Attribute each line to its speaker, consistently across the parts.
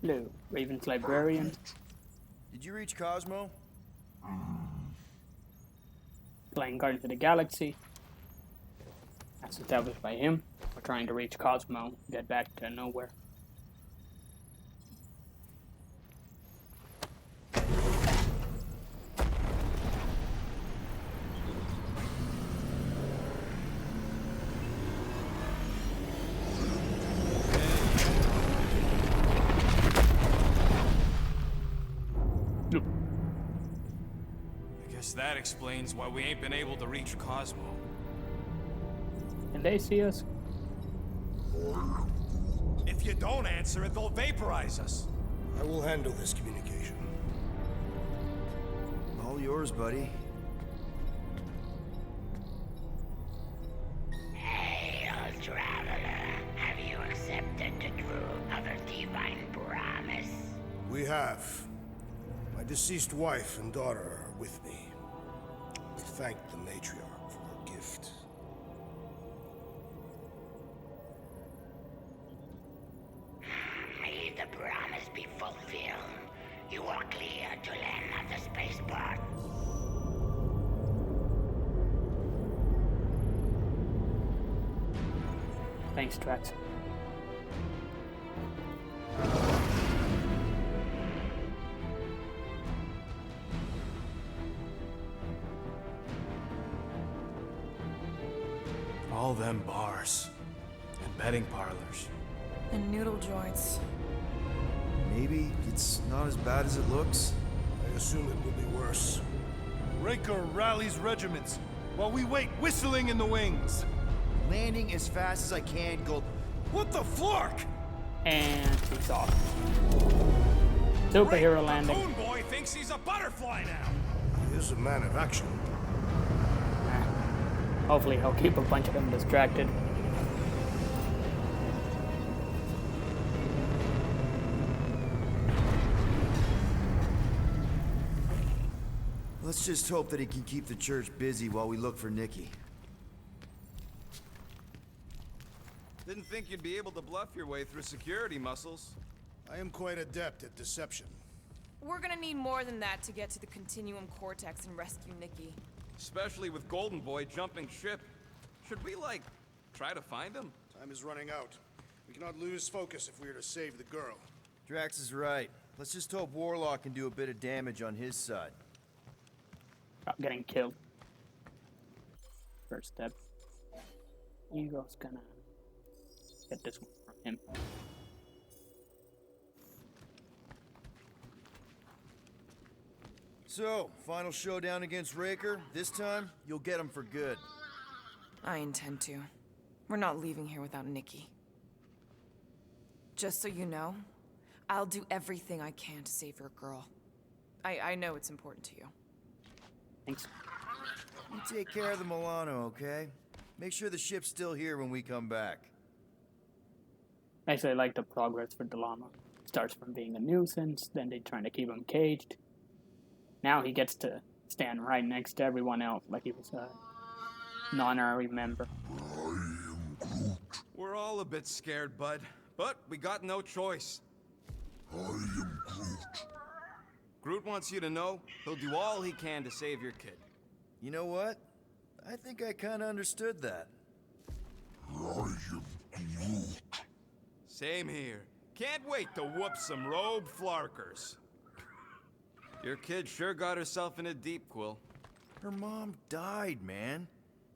Speaker 1: Blue, Raven's librarian.
Speaker 2: Did you reach Cosmo?
Speaker 1: Playing Guardians of the Galaxy. That's established by him. We're trying to reach Cosmo, get back to Knowhere.
Speaker 3: That explains why we ain't been able to reach Cosmo.
Speaker 1: Can they see us?
Speaker 3: If you don't answer it, they'll vaporize us.
Speaker 4: I will handle this communication.
Speaker 2: All yours, buddy.
Speaker 5: Hail, traveler. Have you accepted the truth of a divine promise?
Speaker 4: We have. My deceased wife and daughter are with me. Thank the matriarch for her gift.
Speaker 5: May the promise be fulfilled. You are clear to land at the spaceport.
Speaker 1: Thanks, Drax.
Speaker 3: All them bars and betting parlors.
Speaker 6: And noodle joints.
Speaker 2: Maybe it's not as bad as it looks.
Speaker 4: I assume it will be worse.
Speaker 7: Raker rallies regiments while we wait whistling in the wings.
Speaker 2: Landing as fast as I can, Gold.
Speaker 7: What the flark?
Speaker 1: And he's off. Superhero landing.
Speaker 3: Coon boy thinks he's a butterfly now.
Speaker 4: He is a man of action.
Speaker 1: Hopefully he'll keep a bunch of them distracted.
Speaker 2: Let's just hope that he can keep the church busy while we look for Nikki.
Speaker 8: Didn't think you'd be able to bluff your way through security muscles.
Speaker 4: I am quite adept at deception.
Speaker 6: We're gonna need more than that to get to the Continuum Cortex and rescue Nikki.
Speaker 8: Especially with Golden Boy jumping ship. Should we, like, try to find him?
Speaker 4: Time is running out. We cannot lose focus if we are to save the girl.
Speaker 2: Drax is right. Let's just hope Warlock can do a bit of damage on his side.
Speaker 1: Not getting killed. First step. Ego's gonna get this one from him.
Speaker 2: So, final showdown against Raker. This time, you'll get him for good.
Speaker 6: I intend to. We're not leaving here without Nikki. Just so you know, I'll do everything I can to save your girl. I know it's important to you.
Speaker 1: Thanks.
Speaker 2: You take care of the Milano, okay? Make sure the ship's still here when we come back.
Speaker 1: Actually, I like the progress for Delama. Starts from being a nuisance, then they're trying to keep him caged. Now he gets to stand right next to everyone else like he was a non-honorary member.
Speaker 8: We're all a bit scared, bud. But we got no choice.
Speaker 9: I am Groot.
Speaker 8: Groot wants you to know he'll do all he can to save your kid.
Speaker 2: You know what? I think I kinda understood that.
Speaker 9: I am Groot.
Speaker 8: Same here. Can't wait to whoop some rogue flarkers. Your kid sure got herself in a deep, Quill.
Speaker 2: Her mom died, man.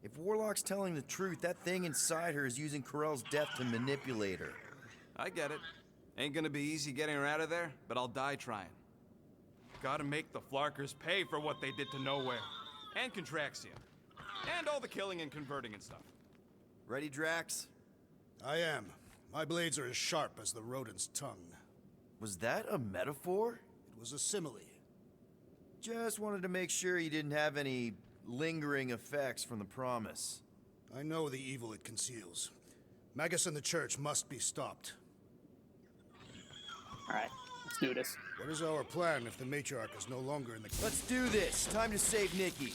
Speaker 2: If Warlock's telling the truth, that thing inside her is using Corell's death to manipulate her.
Speaker 8: I get it. Ain't gonna be easy getting her out of there, but I'll die trying. Gotta make the flarkers pay for what they did to Knowhere. And Contraxia. And all the killing and converting and stuff.
Speaker 2: Ready, Drax?
Speaker 4: I am. My blades are as sharp as the rodent's tongue.
Speaker 2: Was that a metaphor?
Speaker 4: It was a simile.
Speaker 2: Just wanted to make sure you didn't have any lingering effects from the promise.
Speaker 4: I know the evil it conceals. Magus and the church must be stopped.
Speaker 1: Alright, let's do this.
Speaker 4: What is our plan if the matriarch is no longer in the...
Speaker 2: Let's do this. Time to save Nikki.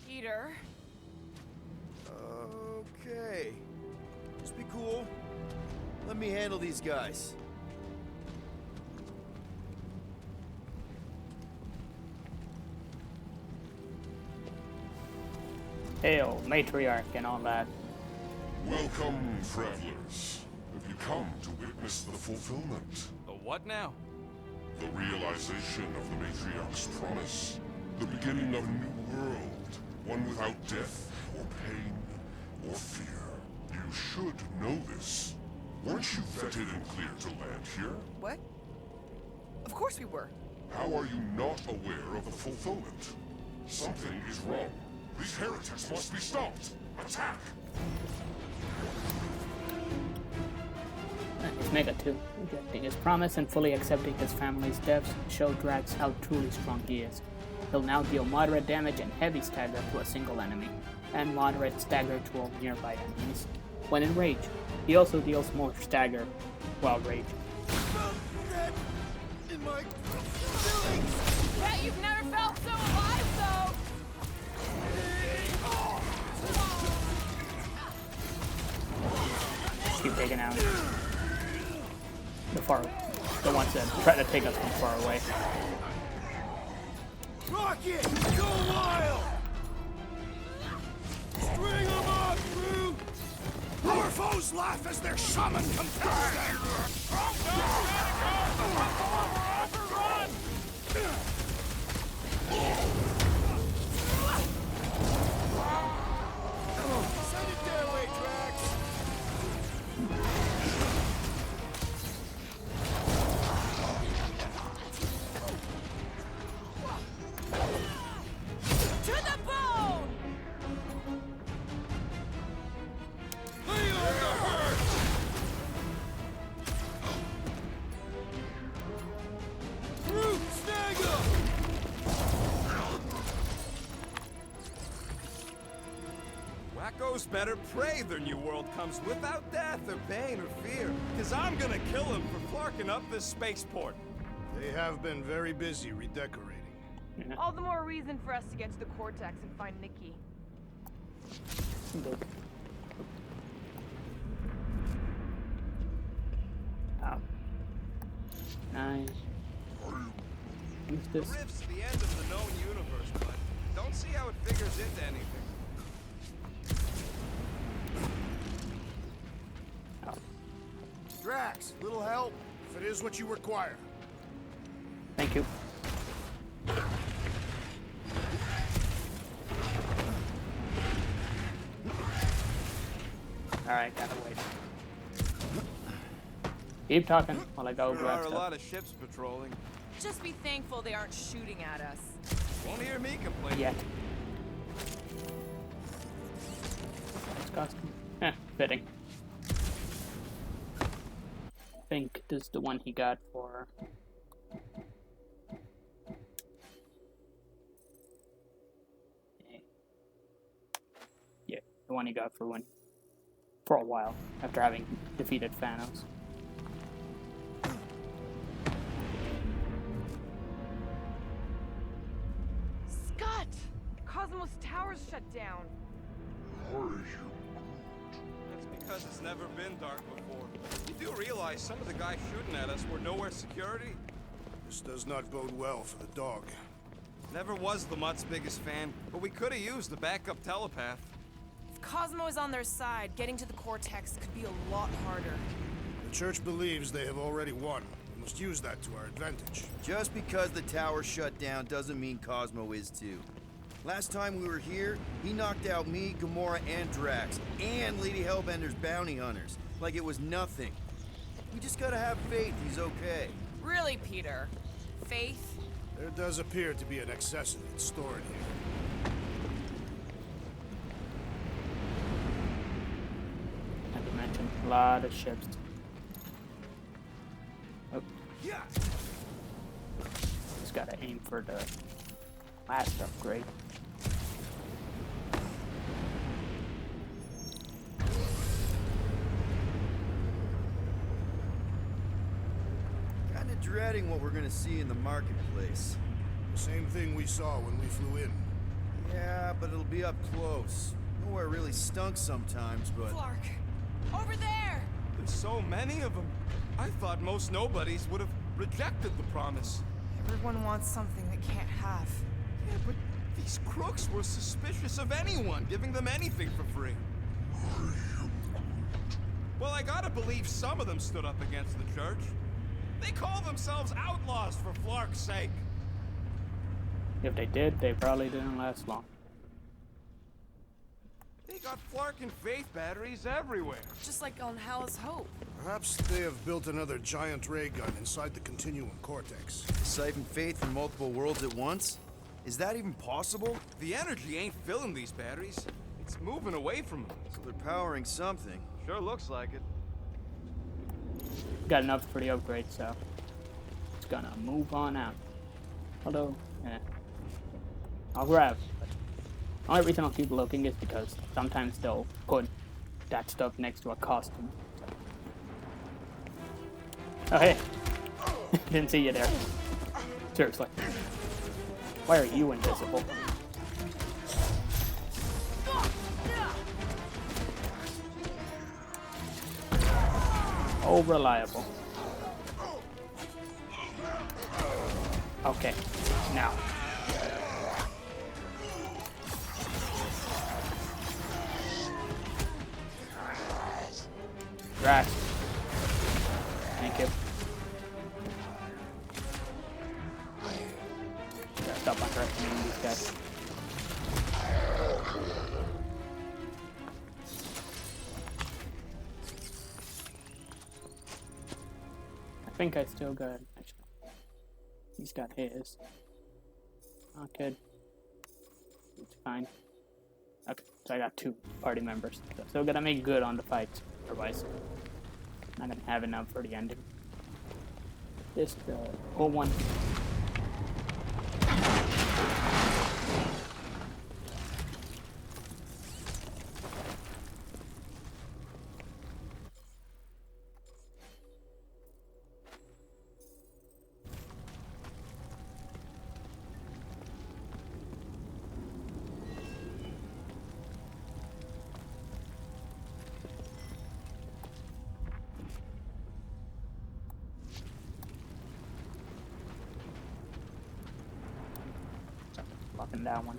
Speaker 6: Peter.
Speaker 2: Okay. Just be cool. Let me handle these guys.
Speaker 1: Hail, matriarch and all that.
Speaker 9: Welcome, travelers. Have you come to witness the fulfillment?
Speaker 8: The what now?
Speaker 9: The realization of the matriarch's promise. The beginning of a new world. One without death, or pain, or fear. You should know this. Weren't you vetted and cleared to land here?
Speaker 6: What? Of course we were.
Speaker 9: How are you not aware of the fulfillment? Something is wrong. These heretics must be stopped. Attack!
Speaker 1: His Mega 2, rejecting his promise and fully accepting his family's deaths, show Drax how truly strong he is. He'll now deal moderate damage and heavy stagger to a single enemy, and moderate stagger to all nearby enemies. When in rage, he also deals more stagger while raging.
Speaker 2: In my
Speaker 6: Bet you've never felt so alive, though!
Speaker 1: Keep taking out the ones that try to take us from far away.
Speaker 4: Rocket! Go wild! String them up, crew! Our foes laugh as their shaman compels them! Send it their way, Drax!
Speaker 6: To the bone!
Speaker 4: Lay on the hurt! Root, snag up!
Speaker 8: Wacko's better pray their new world comes without death or pain or fear. Cause I'm gonna kill him for flarking up this spaceport.
Speaker 4: They have been very busy redecorating.
Speaker 10: All the more reason for us to get to the Cortex and find Nikki.
Speaker 1: Good. Oh. Nice. Use
Speaker 8: The
Speaker 1: this.
Speaker 8: rift's the end of the known universe, but don't see how it figures into anything.
Speaker 4: Drax, little help, if it is what you require.
Speaker 1: Thank you. Alright, gotta wait. Keep talking while I go
Speaker 8: There
Speaker 1: grab
Speaker 8: are a
Speaker 1: stuff.
Speaker 8: lot of ships patrolling.
Speaker 6: Just be thankful they aren't shooting at us.
Speaker 8: Won't hear me complain.
Speaker 1: Yet. Nice costume. Fitting. I think this is the one he got for... Yeah, the one he got for a while, after having defeated Thanos.
Speaker 10: Scott! Cosmos Tower's shut down.
Speaker 8: That's because it's never been dark before. You do realize some of the guys shooting at us were Knowhere security?
Speaker 4: This does not bode well for the dog.
Speaker 8: Never was the Mutt's biggest fan, but we could have used the backup telepath.
Speaker 6: If Cosmo is on their side, getting to the Cortex could be a lot harder.
Speaker 4: The Church believes they have already won. We must use that to our advantage.
Speaker 2: Just because the tower shut down doesn't mean Cosmo is too. Last time we were here, he knocked out me, Gamora, and Drax, and Lady Hellbender's bounty hunters, like it was nothing. We just gotta have faith he's okay.
Speaker 6: Really, Peter? Faith?
Speaker 4: There does appear to be an accessory stored here.
Speaker 1: As I mentioned, a lot of ships. Oh.
Speaker 4: Yeah.
Speaker 1: Just gotta aim for the last upgrade.
Speaker 2: Kinda dreading what we're gonna see in the marketplace.
Speaker 4: The same thing we saw when we flew in.
Speaker 2: Yeah, but it'll be up close. Nowhere really stunk sometimes, but...
Speaker 6: Clark! Over there!
Speaker 8: There's so many of them. I thought most nobodies would have rejected the promise.
Speaker 6: Everyone wants something they can't have.
Speaker 8: Yeah, but these crooks were suspicious of anyone giving them anything for free. Well, I gotta believe some of them stood up against the church. They call themselves outlaws for Flark's sake.
Speaker 1: If they did, they probably didn't last long.
Speaker 8: They got Flark and Faith batteries everywhere.
Speaker 6: Just like on Hell's Hope.
Speaker 4: Perhaps they have built another giant ray gun inside the continuum cortex.
Speaker 2: Siphon Faith from multiple worlds at once? Is that even possible?
Speaker 8: The energy ain't filling these batteries. It's moving away from them.
Speaker 2: So they're powering something.
Speaker 8: Sure looks like it.
Speaker 1: Got enough for the upgrade, so it's gonna move on out. Although, I'll grab. But the only reason I'll keep looking is because sometimes they'll put that stuff next to a costume. So. Oh hey, didn't see you there. Seriously, why are you invisible? Oh, reliable. Okay, now. Right. Thank you. Gotta stop underestimating these guys. I think I still got. Actually, he's got his. Okay. It's fine. Okay, so I got 2 party members. So still gotta make good on the fights. Otherwise, not gonna have enough for the ending. This whole one. Locking that one.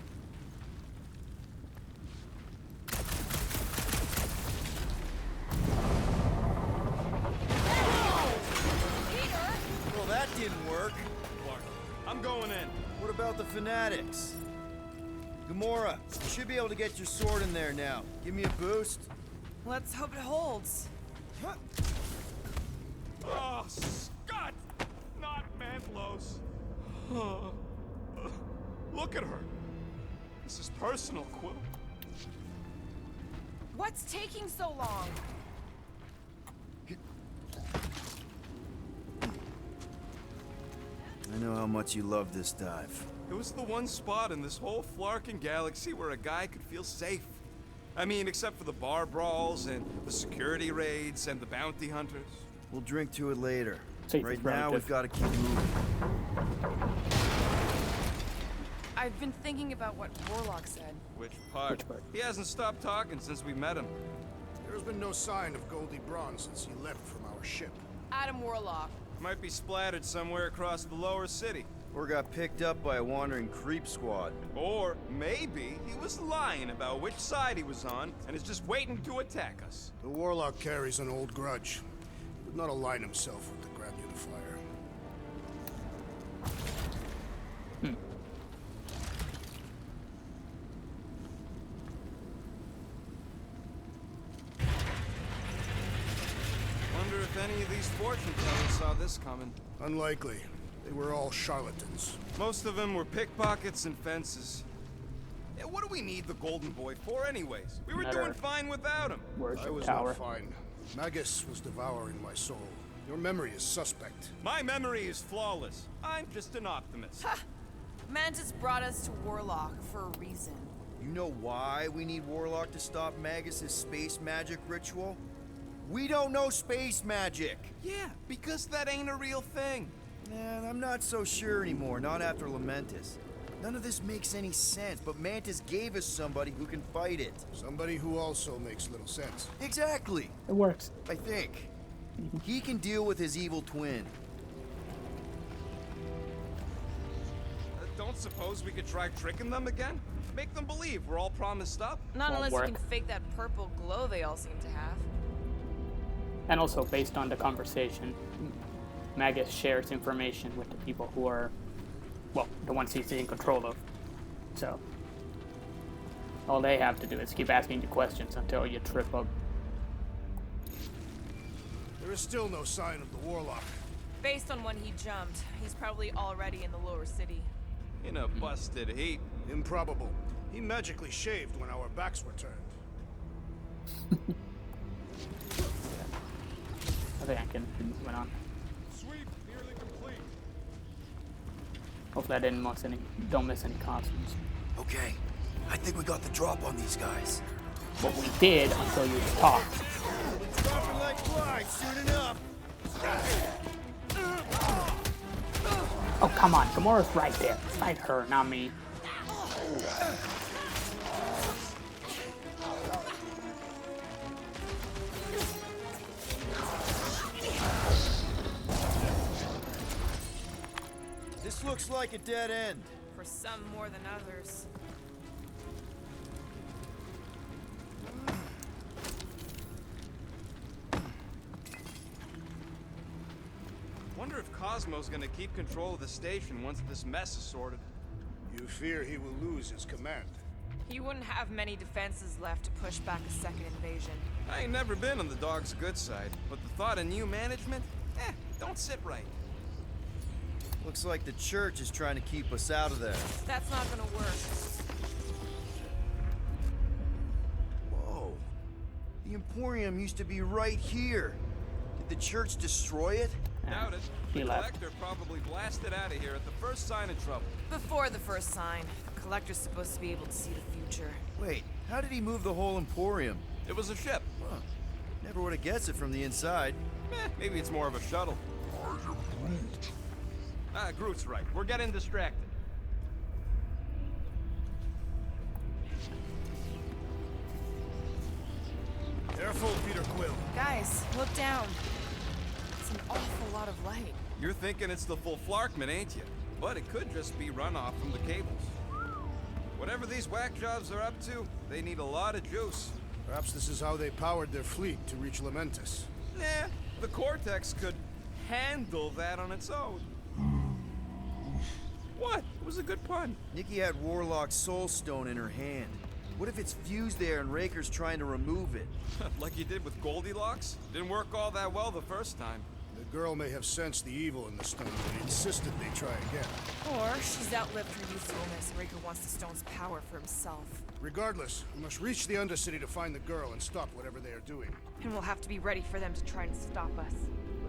Speaker 2: Well, that didn't work.
Speaker 8: Flark, I'm going in.
Speaker 2: What about the fanatics? Gamora, you should be able to get your sword in there now. Give me a boost.
Speaker 6: Let's hope it holds.
Speaker 8: Oh, Scott! Not Mantlos. Look at her. This is personal, Quill.
Speaker 6: What's taking so long?
Speaker 2: I know how much you love this dive.
Speaker 8: It was the one spot in this whole Flarkin galaxy where a guy could feel safe. I mean, except for the bar brawls and the security raids and the bounty hunters.
Speaker 2: We'll drink to it later.
Speaker 1: Safe
Speaker 2: Right
Speaker 1: is
Speaker 2: now,
Speaker 1: relative.
Speaker 2: we've got to keep moving.
Speaker 6: I've been thinking about what Warlock said.
Speaker 8: Which part?
Speaker 1: Which part?
Speaker 8: He hasn't stopped talking since we met him.
Speaker 4: There's been no sign of Goldie Braun since he left from our ship.
Speaker 10: Adam Warlock.
Speaker 8: Might be splattered somewhere across the lower city.
Speaker 2: Or got picked up by a wandering creep squad.
Speaker 8: Or maybe he was lying about which side he was on and is just waiting to attack us.
Speaker 4: The Warlock carries an old grudge. He would not align himself with the Grand Unifier.
Speaker 8: Wonder if any of these fortune tellers saw this coming.
Speaker 4: Unlikely. They were all charlatans.
Speaker 8: Most of them were pickpockets and fences. Yeah, what do we need the Golden Boy for anyways? We were
Speaker 1: Another
Speaker 8: doing fine without him.
Speaker 4: I
Speaker 1: Worship
Speaker 4: was
Speaker 1: tower.
Speaker 4: not fine. Magus was devouring my soul. Your memory is suspect.
Speaker 8: My memory is flawless. I'm just an optimist.
Speaker 6: Mantis brought us to Warlock for a reason.
Speaker 2: You know why we need Warlock to stop Magus's space magic ritual? We don't know space magic!
Speaker 8: Yeah, because that ain't a real thing.
Speaker 2: Man, I'm not so sure anymore, not after Lamentis. None of this makes any sense, but Mantis gave us somebody who can fight it.
Speaker 4: Somebody who also makes little sense.
Speaker 2: Exactly!
Speaker 1: It works.
Speaker 2: I think. He can deal with his evil twin.
Speaker 8: Don't suppose we could try tricking them again? Make them believe we're all promised up?
Speaker 6: Not
Speaker 1: Won't
Speaker 6: unless
Speaker 1: work.
Speaker 6: you can fake that purple glow they all seem to have.
Speaker 1: And also, based on the conversation, Magus shares information with the people who are, well, the ones he's in control of. So, all they have to do is keep asking you questions until you trip up.
Speaker 4: There is still no sign of the Warlock.
Speaker 6: Based on when he jumped, he's probably already in the lower city.
Speaker 8: In a busted heat.
Speaker 4: Improbable. He magically shaved when our backs were turned.
Speaker 1: I think I can move on.
Speaker 7: Sweep nearly complete.
Speaker 1: Hopefully I don't miss any costumes.
Speaker 2: Okay, I think we got the drop on these guys.
Speaker 1: But we did until you talked.
Speaker 2: Dropping like flies soon enough.
Speaker 1: Oh, come on. Gamora's right there. Fight her, not me.
Speaker 2: This looks like a dead end.
Speaker 6: For some more than others.
Speaker 8: Wonder if Cosmo's gonna keep control of the station once this mess is sorted.
Speaker 4: You fear he will lose his command.
Speaker 6: He wouldn't have many defenses left to push back a second invasion.
Speaker 8: I ain't never been on the dog's good side, but the thought of new management? Don't sit right.
Speaker 2: Looks like the church is trying to keep us out of there.
Speaker 6: That's not gonna work.
Speaker 2: Whoa. The Emporium used to be right here. Did the church destroy it?
Speaker 8: Doubt it.
Speaker 1: He
Speaker 8: The
Speaker 1: left.
Speaker 8: collector probably blasted out of here at the first sign of trouble.
Speaker 6: Before the first sign, the collector's supposed to be able to see the future.
Speaker 2: Wait, how did he move the whole Emporium?
Speaker 8: It was a ship.
Speaker 2: Huh. Never would have guessed it from the inside.
Speaker 8: Maybe it's more of a shuttle. Groot's right. We're getting distracted.
Speaker 4: Careful, Peter Quill.
Speaker 6: Guys, look down. It's an awful lot of light.
Speaker 8: You're thinking it's the full Flarkman, ain't you? But it could just be runoff from the cables. Whatever these whack jobs are up to, they need a lot of juice.
Speaker 4: Perhaps this is how they powered their fleet to reach Lamentus.
Speaker 8: Nah, the Cortex could handle that on its own. What? It was a good pun.
Speaker 2: Nikki had Warlock's soul stone in her hand. What if it's fused there and Raker's trying to remove it?
Speaker 8: Like you did with Goldilocks? Didn't work all that well the first time.
Speaker 4: The girl may have sensed the evil in the stone, but insisted they try again.
Speaker 6: Or she's outlived her usefulness. Raker wants the stone's power for himself.
Speaker 4: Regardless, we must reach the Undercity to find the girl and stop whatever they are doing.
Speaker 6: And we'll have to be ready for them to try and stop us.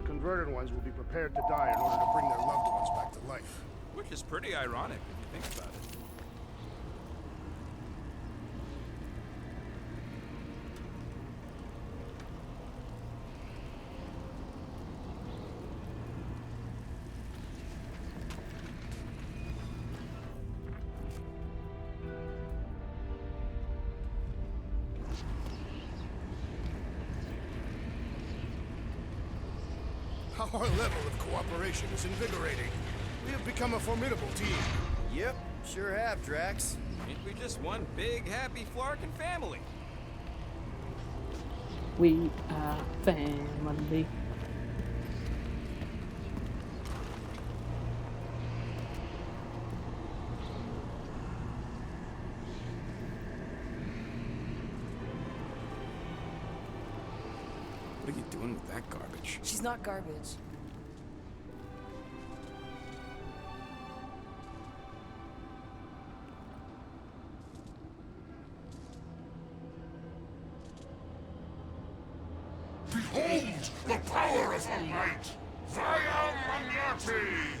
Speaker 4: The converted ones will be prepared to die in order to bring their loved ones back to life.
Speaker 8: Which is pretty ironic if you think about it.
Speaker 4: Our level of cooperation is invigorating. We have become a formidable team.
Speaker 2: Yep, sure have, Drax.
Speaker 8: Ain't we just one big, happy Flarkin family?
Speaker 1: We are family.
Speaker 8: What are you doing with that garbage?
Speaker 6: She's not garbage.
Speaker 9: Behold the power of the light! Via Magnati!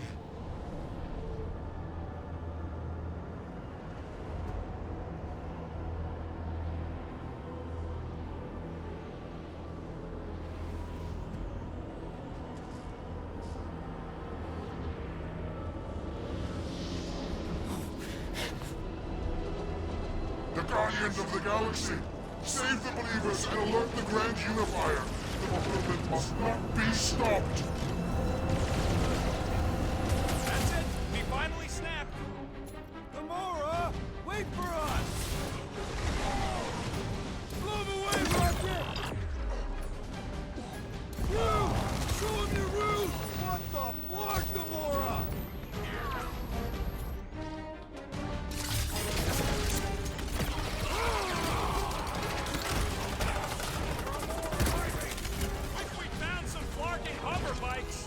Speaker 9: The Guardians of the Galaxy! Save the believers and alert the Grand Unifier! government must not be stopped.
Speaker 8: That's it! We finally snapped!
Speaker 2: Gamora, wait for us! Blow him away, Rocket! You! Show him your roots! What the fuck, Gamora?
Speaker 8: Like we found some flarking hover bikes!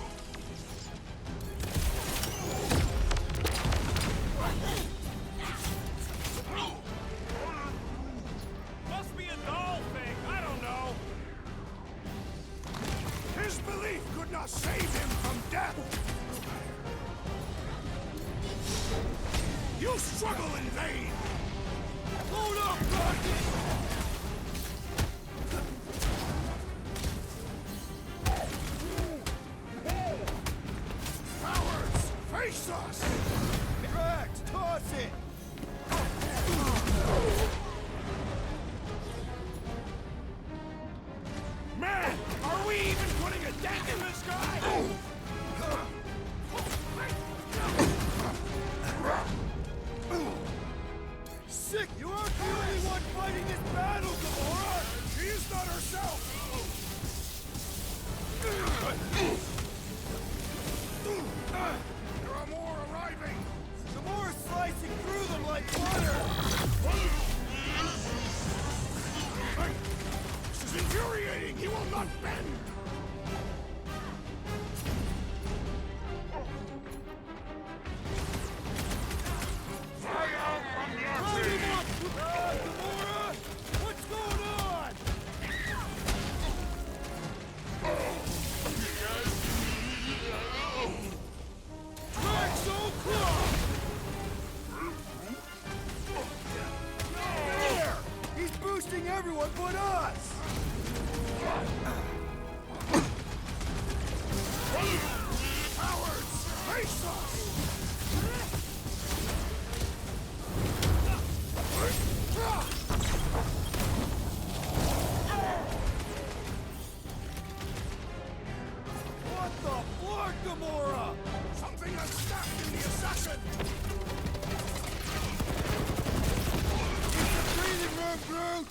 Speaker 8: Must be a doll thing, I don't know.
Speaker 4: His belief could not save him from death! You struggle in vain!
Speaker 2: Hold up, Rocket!
Speaker 4: Cowards, face us!
Speaker 2: Drax, toss it!
Speaker 4: Man, are we even putting a dent in this guy?
Speaker 2: Sick! You aren't the only one fighting this battle, Gamora!
Speaker 4: She is not herself! There are more arriving!
Speaker 2: Gamora's slicing through them like butter!
Speaker 4: This is infuriating! He will not bend!
Speaker 2: Round him up! Gamora! What's going on? Drax, so close! There! He's boosting everyone but us!
Speaker 4: Cowards, face us!
Speaker 2: What the fuck, Gamora?
Speaker 4: Something unstuck in the assassin!
Speaker 2: It's a breathing room, Groot!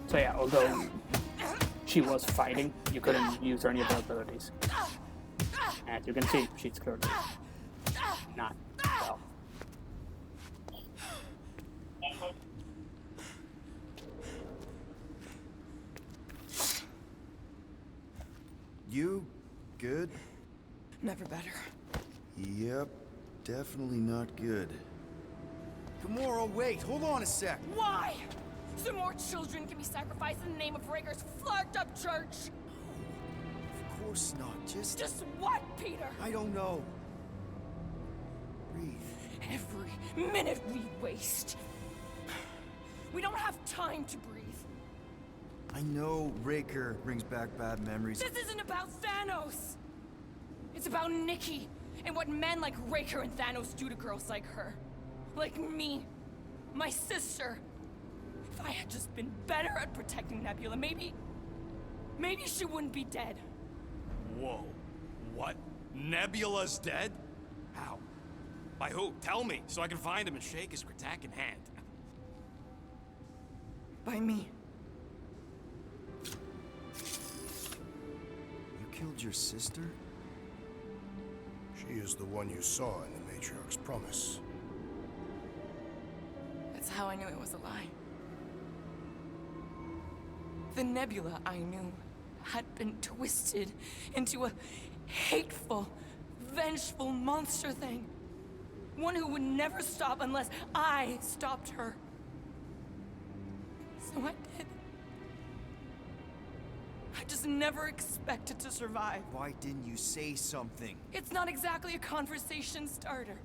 Speaker 1: So yeah, although she was fighting, you couldn't use any of her abilities. As you can see, she's clearly not well.
Speaker 2: You good?
Speaker 6: Never better.
Speaker 2: Yep, definitely not good. Gamora, wait, hold on a sec.
Speaker 10: Why? So more children can be sacrificed in the name of Raker's flarked up church?
Speaker 2: Of course not,
Speaker 10: Just what, Peter?
Speaker 2: I don't know. Breathe.
Speaker 10: Every minute we waste. We don't have time to breathe.
Speaker 2: I know Raker brings back bad memories.
Speaker 10: This isn't about Thanos. It's about Nikki and what men like Raker and Thanos do to girls like her. Like me. My sister. If I had just been better at protecting Nebula, maybe she wouldn't be dead.
Speaker 8: Whoa. What? Nebula's dead? How? By who? Tell me, so I can find him and shake his Kratak hand.
Speaker 6: By me.
Speaker 2: You killed your sister?
Speaker 4: She is the one you saw in the Matriarch's promise.
Speaker 6: That's how I knew it was a lie. The Nebula I knew had been twisted into a hateful, vengeful monster thing. One who would never stop unless I stopped her. So I did. I just never expected to survive.
Speaker 2: Why didn't you say something?
Speaker 6: It's not exactly a conversation starter.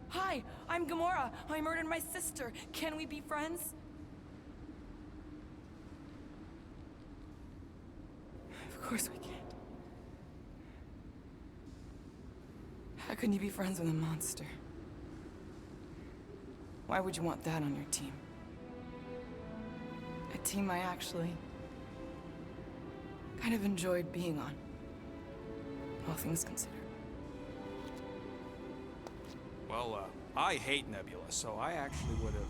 Speaker 6: Hi, I'm Gamora. I murdered my sister. Can we be friends? Of course we can't. How can you be friends with a monster? Why would you want that on your team? team I actually kind of enjoyed being on, all things considered.
Speaker 8: Well, I hate Nebula, so I actually would have...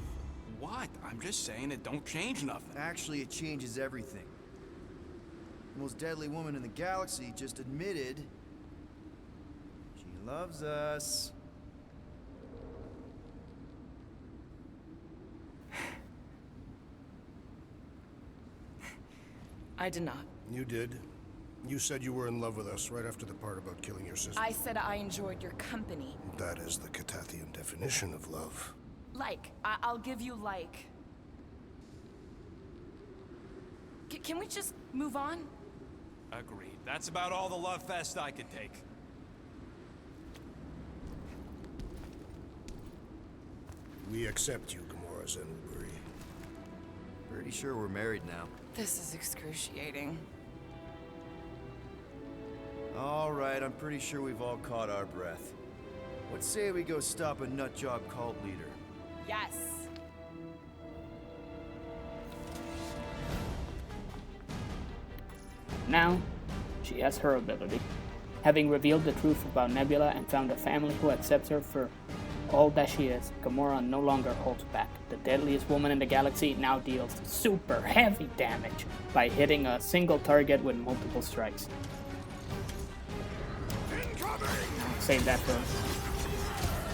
Speaker 8: What? I'm just saying it don't change nothing.
Speaker 2: Actually, it changes everything. The most deadly woman in the galaxy just admitted she loves us.
Speaker 6: I did not.
Speaker 4: You did. You said you were in love with us right after the part about killing your sister.
Speaker 10: I said I enjoyed your company.
Speaker 4: That is the Catathian definition of love.
Speaker 10: Like, I'll give you like. Can we just move on?
Speaker 8: Agreed. That's about all the love fest I could take.
Speaker 4: We accept you, Gamora Zenuburi.
Speaker 2: Pretty sure we're married now.
Speaker 6: This is excruciating.
Speaker 2: All right, I'm pretty sure we've all caught our breath. What say we go stop a nutjob cult leader?
Speaker 10: Yes.
Speaker 1: Now, she has her ability. Having revealed the truth about Nebula and found a family who accepts her for all that she is, Gamora no longer holds back. The deadliest woman in the galaxy now deals super heavy damage by hitting a single target with multiple strikes.
Speaker 4: Incoming!
Speaker 1: Save that for...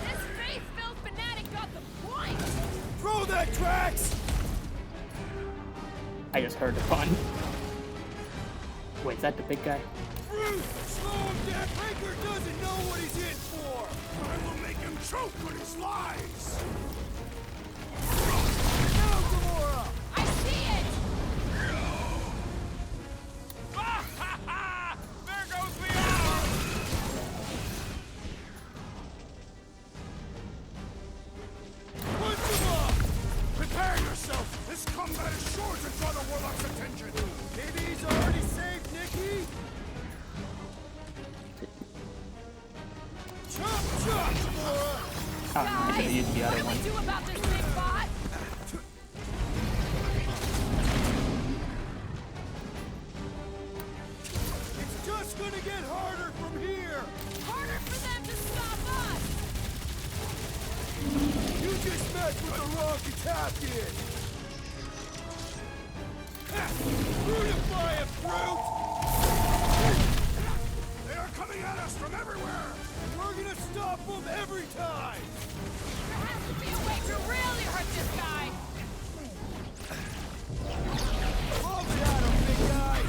Speaker 10: This faith-filled fanatic got the point!
Speaker 2: Throw that, Drax!
Speaker 1: I just heard the pun. Wait, is that the big guy?
Speaker 2: Bruce, slow him down! Breaker doesn't know what he's in for!
Speaker 4: I will make him choke on his lies!
Speaker 2: Now, Gamora!
Speaker 10: I see it!
Speaker 8: There goes the hour!
Speaker 4: Punch him up! Prepare yourself! This combat is sure to draw the Warlock's attention!
Speaker 2: Maybe he's already saved Nikki? Chop, chop, Gamora!
Speaker 1: Oh, no, I should have used the other
Speaker 10: What
Speaker 1: one.
Speaker 10: do we do about this big bot?
Speaker 2: It's just gonna get harder from here!
Speaker 10: Harder for them to stop us!
Speaker 2: You just messed with the wrong Catathian! Unify him, brute!
Speaker 4: They are coming at us from everywhere!
Speaker 2: We're gonna stop them every time!
Speaker 10: There has to be a way to really hurt this guy!
Speaker 2: Look at him, big guy!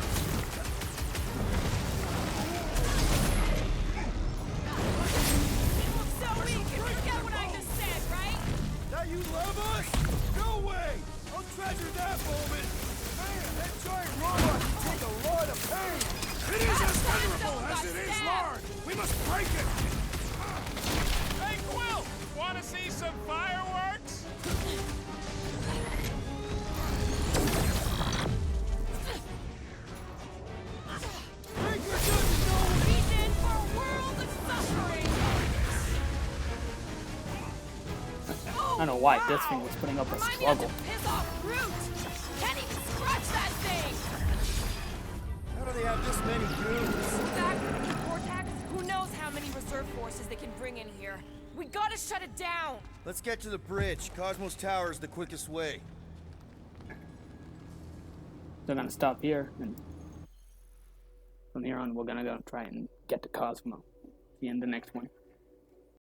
Speaker 10: So weak, you forget what I just said, right?
Speaker 2: Now you love us? No way! I'll treasure that moment! Man, that giant robot can take a lot of pain!
Speaker 4: It is as vulnerable as it is large! We must break it!
Speaker 8: Hey, Quill! Wanna see some fireworks?
Speaker 2: Breaker doesn't know what
Speaker 10: He's in for a world of suffering!
Speaker 1: I don't know why this thing was putting up a
Speaker 10: Remind me not
Speaker 1: struggle.
Speaker 10: to piss off Groot! Can't even scratch that thing!
Speaker 2: How do they have this many goons?
Speaker 10: Exactly. Vortex, who knows how many reserve forces they can bring in here. We gotta shut it down!
Speaker 2: Let's get to the bridge. Cosmos Tower is the quickest way.
Speaker 1: They're gonna stop here, and from here on, we're gonna go try and get to Cosmo. See you in the next one.